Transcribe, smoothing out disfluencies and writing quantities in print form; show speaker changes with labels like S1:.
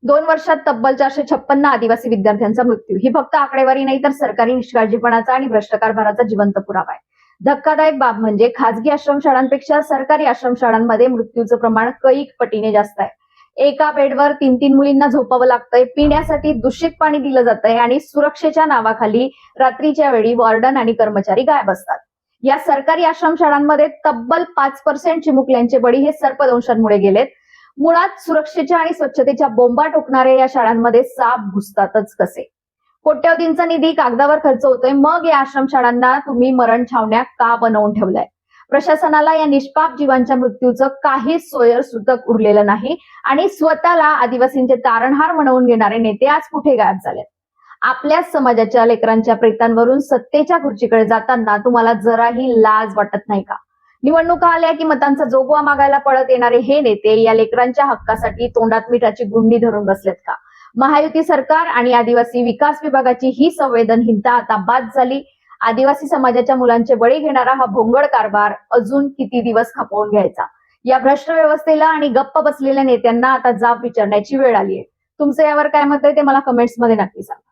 S1: 2 वर्षात तब्बल 456 आदिवासी विद्यार्थ्यांचा मृत्यू. ही फक्त आकडेवारी नाही तर सरकारी निष्काळजीपणाचा आणि भ्रष्ट कारभाराचा जिवंत पुरावा आहे. धक्कादायक बाब म्हणजे खासगी आश्रमशाळांपेक्षा सरकारी आश्रमशाळांमध्ये मृत्यूचं प्रमाण कैक पटीने जास्त आहे. एका बेडवर 3-3 मुलींना झोपावं लागतंय, पिण्यासाठी दूषित पाणी दिलं जातंय आणि सुरक्षेच्या नावाखाली रात्रीच्या वेळी वॉर्डन आणि कर्मचारी गायब असतात. या सरकारी आश्रमशाळांमध्ये तब्बल 5% चिमुकल्यांचे बळी हे सर्पदंशांमुळे गेलेत. मुळात सुरक्षेच्या आणि स्वच्छतेच्या बोंबा टोकणाऱ्या या शाळांमध्ये साप घुसतातच कसे? कोट्यवधींचा निधी कागदावर खर्च होतोय, मग या आश्रमशाळांना तुम्ही मरण छावण्या का बनवून ठेवलाय? प्रशासनाला या निष्पाप जीवांच्या मृत्यूचं काहीच सोयरसूतक उरलेलं नाही आणि स्वतःला आदिवासींचे तारणहार म्हणवून घेणारे नेते आज कुठे गायब झालेत? आपल्याच समाजाच्या लेकरांच्या प्रेतांवरून सत्तेच्या खुर्चीकडे जाताना तुम्हाला जराही लाज वाटत नाही का? निवडणुका आल्या की मतांचा जोगवा मागायला पळत येणारे हे नेते या लेकरांच्या हक्कासाठी तोंडात मिठाची गुंडी धरून बसलेत का? महायुती सरकार आणि आदिवासी विकास विभागाची ही संवेदनहीनता आता बाद झाली. आदिवासी समाजाच्या मुलांचे बळी घेणारा हा भोंगळ कारभार अजून किती दिवस खपवून घ्यायचा? या भ्रष्ट व्यवस्थेला आणि गप्प बसलेल्या नेत्यांना आता जाब विचारण्याची वेळ आली आहे. तुमचं यावर काय मत आहे ते मला कमेंट्समध्ये नक्की सांगा.